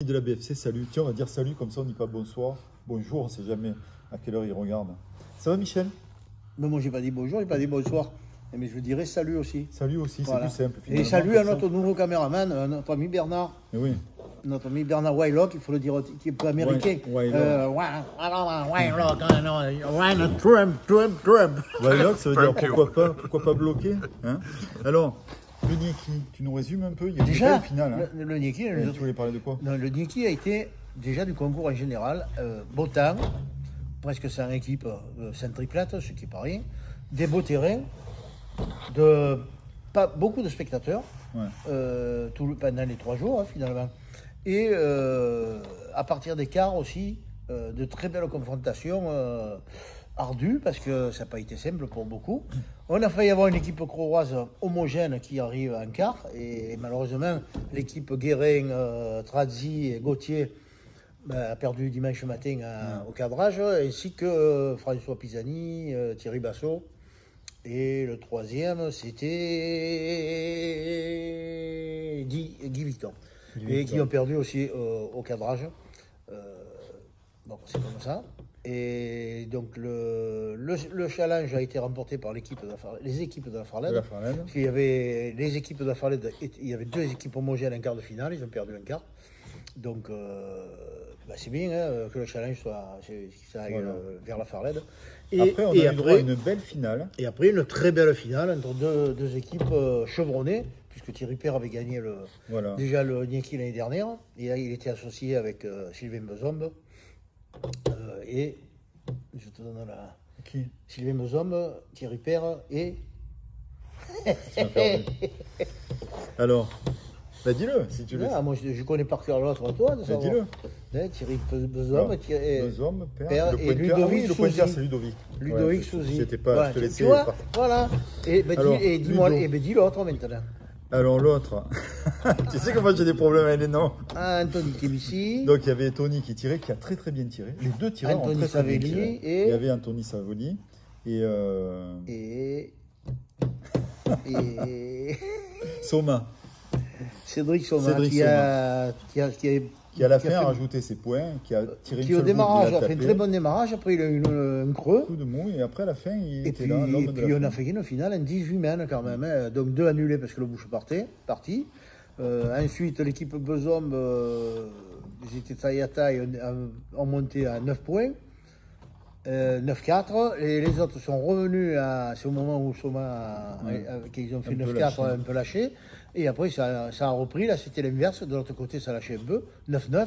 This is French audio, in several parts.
De la BFC, salut. Tiens, on va dire salut, comme ça on dit pas bonsoir. Bonjour, on ne sait jamais à quelle heure il regarde. Ça va, Michel? Mais moi, j'ai pas dit bonjour, j'ai pas dit bonsoir. Mais je dirais salut aussi. Salut aussi, Voilà. c'est plus simple. Et salut à notre nouveau caméraman, notre ami Bernard. Mais oui. Notre ami Bernard Wylock, il faut le dire, qui est un peu américain. Wylock, Trump. Wylock, ça veut dire pourquoi pas bloquer, hein? Alors, le Nieki, tu nous résumes un peu? Il y a déjà une finale. Hein. Le Nieki, tu voulais parler de quoi? Non, le Nieki a été déjà du concours en général, beau temps, presque 100 équipes, 5 triplettes, ce qui n'est pas rien, des beaux terrains, pas beaucoup de spectateurs, pendant les 3 jours, hein, finalement. Et à partir des quarts aussi, de très belles confrontations ardues, parce que ça n'a pas été simple pour beaucoup. On a failli avoir une équipe croroise homogène qui arrive en quart, et malheureusement, l'équipe Guérin, Trazzi et Gauthier a perdu dimanche matin au cadrage, ainsi que François Pisani, Thierry Bassot. Et le troisième, c'était Guy Victor. Et qui ont perdu aussi au cadrage. Bon, c'est comme ça. Et donc, le challenge a été remporté par les équipes de la Farlède. Parce qu'il y avait les équipes de la Farlède, il y avait 2 équipes homogènes en quart de finale, ils ont perdu un quart. Donc, c'est bien hein, que le challenge aille vers la Farlède. Après, on a eu droit à une belle finale. Et après, une très belle finale entre deux équipes chevronnées, puisque Thierry Père avait gagné déjà le Nieki l'année dernière. Et là, il était associé avec Sylvain Bezombe. Et je te donne la... Qui? Sylvain Bezombe, Thierry Père et... Alors, bah dis-le, si tu veux. Moi, je connais par cœur l'autre, toi. Dis-le. Thierry Bezombe, Bezombe, Père et Ludovic le pointeur, c'est Ludovic. Ludovic Souzy. J'étais pas, je te laissais. Tu vois, voilà. Et dis l'autre maintenant. Alors l'autre, tu sais que moi j'ai des problèmes avec les noms. Anthony Kébissi. Donc il y avait Tony qui tirait, qui a très bien tiré. Les 2 tireurs ont très bien tiré. Il y avait Anthony Savoli et Soma. Cédric Soma, qui a à la fin a rajouté ses points, qui a tiré qui au démarrage a fait un très bon démarrage, après il a eu un creux. Coup de mou, et après à la fin il était puis, là. Et puis on a fait une finale en 18 mènes quand même, hein, donc 2 annulés parce que le bouche parti. Ensuite l'équipe Bezombe, ils étaient taille à taille, ont monté à 9 points. 9-4, et les autres sont revenus c'est au moment où Soma qu'ils ont fait 9-4 un peu lâché, et après ça a repris, là c'était l'inverse, de l'autre côté ça lâchait un peu, 9-9,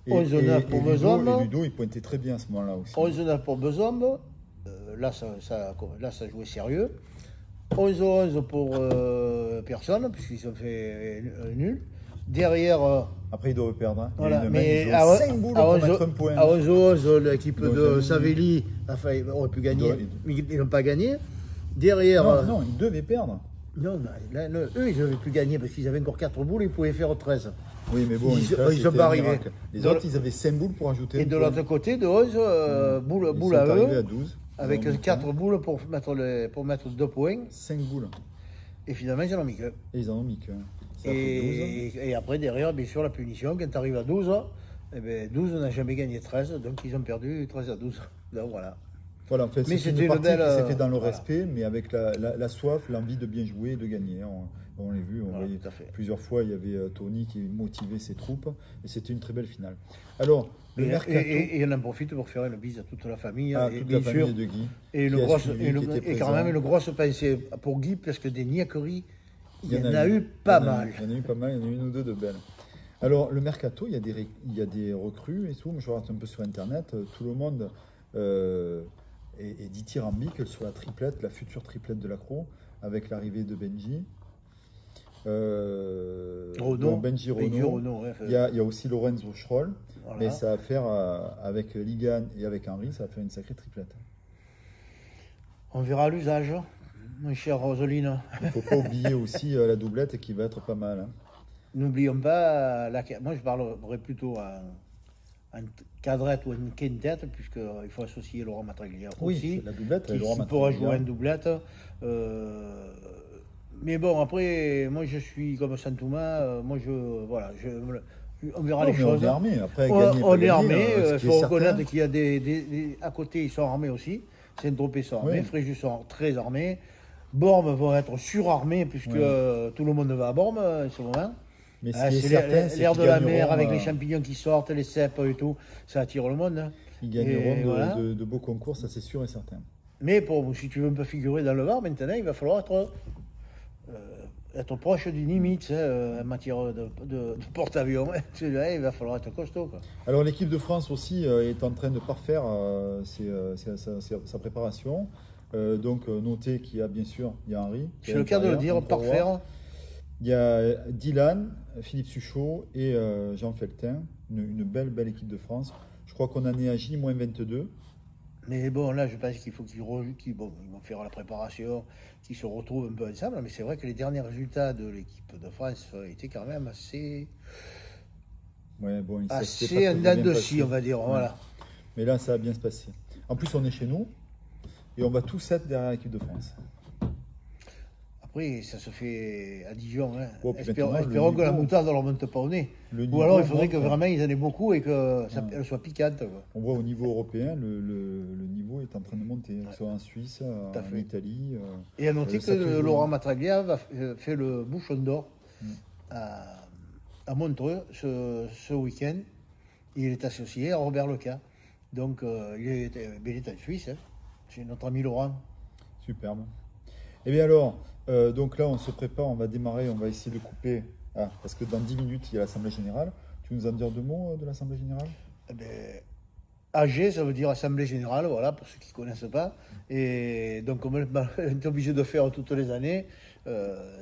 11-9 pour Bezombe. Et Ludo il pointait très bien à ce moment-là aussi. 11-9 pour Bezombe, là ça jouait sérieux, 11-11 pour personne, puisqu'ils ont fait nul. Derrière. Après, ils doivent perdre. Hein. Voilà, mais à 5 boules pour mettre un point. À 11-11, l'équipe de Savelli aurait pu gagner. Mais ils n'ont pas gagné. Derrière. Non, ils devaient perdre. Non, eux, ils n'avaient plus gagné parce qu'ils avaient encore 4 boules, ils pouvaient faire 13. Oui, mais bon, ils sont pas arrivés. Les autres, ils avaient 5 boules pour ajouter. Et de l'autre côté, de 11 boules à eux. À 12. Avec 4 boules pour mettre 2 points. 5 boules. Et finalement, ils en ont mis que. Et ils en ont mis que. Et après, derrière, bien sûr, la punition, quand tu arrives à 12, eh bien, 12 n'a jamais gagné 13, donc ils ont perdu 13 à 12. Donc voilà. Voilà, en fait, c'est une partie qui s'est fait dans le respect, mais avec la soif, l'envie de bien jouer et de gagner. On l'a vu, voyait plusieurs fois, il y avait Tony qui motivait ses troupes, et c'était une très belle finale. Alors, le mercato... Et on en profite pour faire une bise à toute la famille. Toute la famille de Guy. Et quand même une grosse pensée pour Guy, parce que des niaiqueries, il y en a eu pas mal. Il y en a eu pas mal, il y en a eu une ou deux de belles. Alors, le mercato, il y a des recrues et tout. Je regarde un peu sur Internet. Tout le monde est dithyrambique sur la future triplette de l'Accro, avec l'arrivée de Benji. Benji Renaud. Il y a aussi Lorenzo Schroll. Voilà. Mais ça va faire, avec Ligan et avec Henry, ça va faire une sacrée triplette. On verra l'usage. Mon cher Roseline. Il ne faut pas oublier aussi la doublette qui va être pas mal. Hein. N'oublions pas, moi je parlerai plutôt en cadrette ou en quintette, puisqu'il faut associer Laurent Matraglia aussi. La doublette, qui pourra jouer en doublette. Mais bon, après, moi je suis comme Santouma, On verra Non, les mais choses. On est armé. Après, On, gagner, on pas est gagner, armé. ce Il qui faut est reconnaître certain. qu'il y a à côté, ils sont armés aussi. Saint-Tropez sont armés. Oui. Fréjus sont très armés. Bormes vont être surarmés puisque tout le monde va à Bormes en ce moment. Mais ce Ah, qui est c'est certain, c'est l'air qu'ils de la mer gagneront, avec les champignons qui sortent, les cèpes et tout. Ça attire le monde. Hein. ils gagneront Et voilà. de beaux concours, ça c'est sûr et certain. Mais si tu veux un peu figurer dans le Var, maintenant, il va falloir être proche d'une limite en matière de porte-avions. Celui-là, il va falloir être costaud. Quoi. Alors l'équipe de France aussi est en train de parfaire sa préparation. Donc notez qu'il y a bien sûr, il y a Henri. C'est le cas de le dire, parfaire. Il y a Dylan, Philippe Suchot et Jean Feltin, une belle équipe de France. Je crois qu'on en est à J-22. Mais bon, là, je pense qu'il faut ils vont faire la préparation, qu'ils se retrouvent un peu ensemble. Mais c'est vrai que les derniers résultats de l'équipe de France étaient quand même assez en dents de scie, on va dire. Ouais. Voilà. Mais là, ça va bien se passer. En plus, on est chez nous et on va tous être derrière l'équipe de France. Après, ça se fait à Dijon. Hein. Bon, espérons que la moutarde ne leur monte pas au nez. Ou alors, il faudrait que vraiment ils en aient beaucoup et qu'elle soit piquante. Quoi. On voit au niveau européen, le niveau est en train de monter, que ce soit en Suisse, en Italie. Et à noter que Laurent Matraglia fait le bouchon d'or à Montreux ce week-end. Il est associé à Robert Leca. Donc, il est en Suisse. Hein. C'est notre ami Laurent. Superbe. Et bien alors, donc là, on se prépare, on va démarrer, on va essayer de couper. Parce que dans 10 minutes, il y a l'Assemblée Générale. Tu veux nous en dire 2 mots de l'Assemblée Générale? AG, ça veut dire Assemblée Générale, voilà, pour ceux qui ne connaissent pas. Et donc, comme on est obligé de faire toutes les années,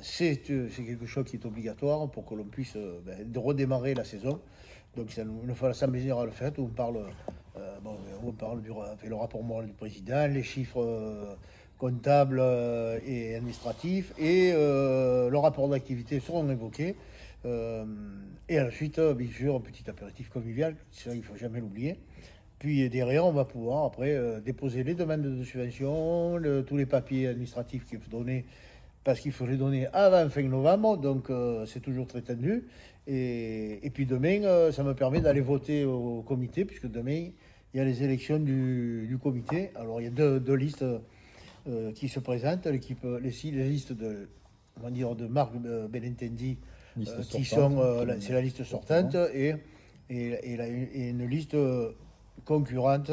c'est quelque chose qui est obligatoire pour que l'on puisse redémarrer la saison. Donc, une fois l'Assemblée Générale faite, on parle, le rapport moral du président, les chiffres comptables et administratifs, et le rapport d'activité seront évoqués. Et ensuite, bien sûr, un petit apéritif convivial, ça, il ne faut jamais l'oublier. Puis derrière, on va pouvoir après déposer les demandes de subvention, tous les papiers administratifs qu'il faut donner, parce qu'il faut les donner avant fin novembre, donc c'est toujours très tendu. Et puis demain, ça me permet d'aller voter au comité, puisque demain, il y a les élections du comité. Alors, il y a deux listes qui se présentent, les listes de Marc Benintendi, qui sont, c'est la liste sortante, et une liste concurrente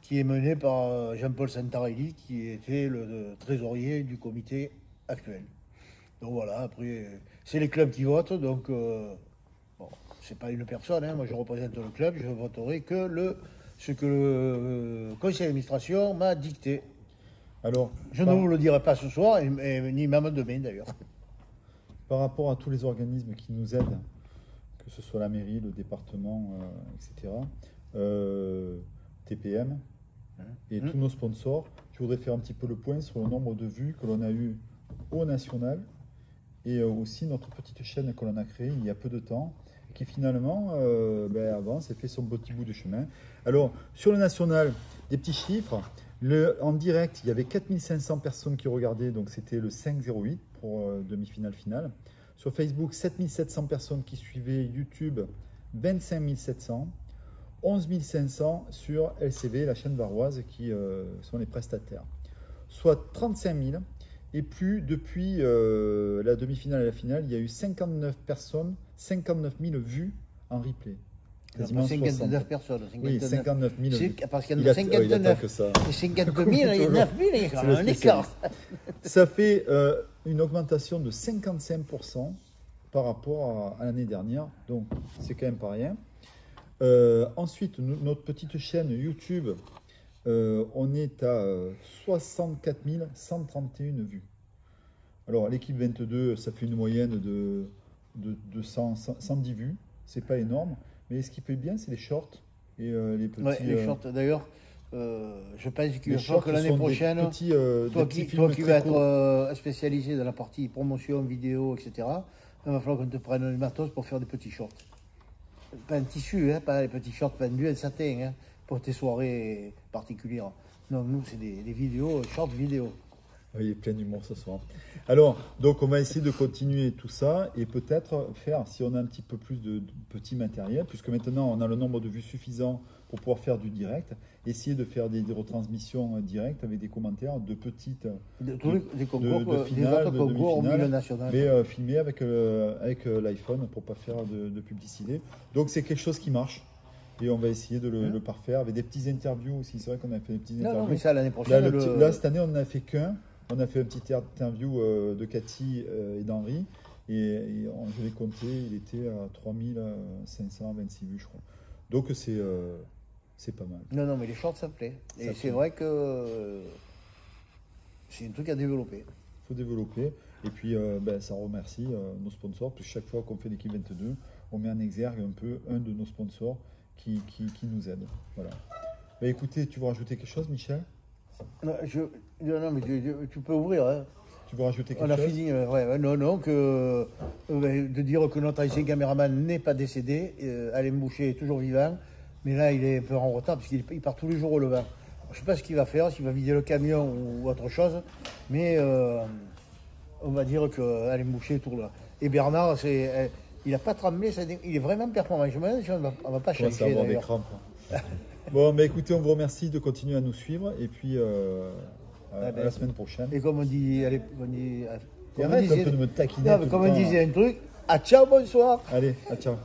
qui est menée par Jean-Paul Santarelli, qui était le trésorier du comité actuel. Donc voilà, après, c'est les clubs qui votent, donc c'est pas une personne, hein, moi je représente le club, je voterai que ce que le conseil d'administration m'a dicté. Alors, je ne vous le dirai pas ce soir, ni même demain d'ailleurs. Par rapport à tous les organismes qui nous aident, que ce soit la mairie, le département, etc., TPM et tous nos sponsors, je voudrais faire un petit peu le point sur le nombre de vues que l'on a eu au national et aussi notre petite chaîne que l'on a créée il y a peu de temps, qui finalement avance et fait son petit bout de chemin. Alors, sur le national, des petits chiffres. En direct, il y avait 4500 personnes qui regardaient, donc c'était le 5-08 pour demi-finale-finale. Sur Facebook, 7700 personnes qui suivaient. YouTube, 25 700. 11 500 sur LCV, la chaîne varoise, qui sont les prestataires. Soit 35 000. Et plus depuis la demi-finale et la finale, il y a eu 59 personnes, 59 000 vues en replay. Quasiment 59 personnes. 59. Oui, 59 000. Parce qu'il y en a 59 et 52 000, il y a 9 000, il y a quand même un écart. Ça fait une augmentation de 55% par rapport à l'année dernière. Donc, c'est quand même pas rien. Ensuite, notre petite chaîne YouTube, on est à 64 131 vues. Alors, l'équipe 22, ça fait une moyenne de 110 vues. C'est pas énorme. Mais ce qui peut être bien, c'est les shorts et les petits. Ouais, les shorts. D'ailleurs, je pense qu'il va falloir que l'année prochaine, toi qui vas être spécialisé dans la partie promotion, vidéo, etc., il va falloir qu'on te prenne le matos pour faire des petits shorts. Pas un tissu, hein, pas les petits shorts vendus en satin, hein, pour tes soirées particulières. Non, nous, c'est des vidéos, shorts vidéo. il est plein d'humour ce soir. Alors, donc on va essayer de continuer tout ça et peut-être faire, si on a un petit peu plus de petit matériel, puisque maintenant on a le nombre de vues suffisant pour pouvoir faire du direct, essayer de faire des retransmissions directes avec des commentaires de petites des concours, de finale, de demi-finale, mais ouais. filmé avec l'iPhone pour pas faire de publicité. Donc c'est quelque chose qui marche. Et on va essayer de le parfaire avec des petits interviews aussi. C'est vrai qu'on a fait des petits interviews. Non, mais ça l'année prochaine. Là, cette année, on n'en a fait qu'un. On a fait un petit interview de Cathy et d'Henri. Et je l'ai compté, il était à 3526 vues, je crois. Donc c'est pas mal. Non, mais les shorts, ça plaît. Et c'est vrai que c'est un truc à développer. Il faut développer. Et puis, ça remercie nos sponsors. Puis chaque fois qu'on fait l'équipe 22, on met en exergue un peu un de nos sponsors qui nous aide. Voilà. Bah, écoutez, tu veux rajouter quelque chose, Michel? Non, mais tu peux ouvrir. Hein. Tu veux rajouter quelque chose? On a fini, de dire que notre ancien caméraman n'est pas décédé. Alain Boucher est toujours vivant, mais là, il est un peu en retard parce qu'il part tous les jours au Levant. Je ne sais pas ce qu'il va faire, s'il va vider le camion ou autre chose, mais on va dire que Alain Boucher est toujours là. Et Bernard, il n'a pas tremblé, il est vraiment performant. Je me demande, on ne va pas changer. On va avoir des crampes. Bon, mais écoutez, on vous remercie de continuer à nous suivre et puis à la semaine prochaine. Et comme on dit, arrête un peu de me taquiner. Comme on disait un truc, à ciao, bonsoir. Allez, à ciao.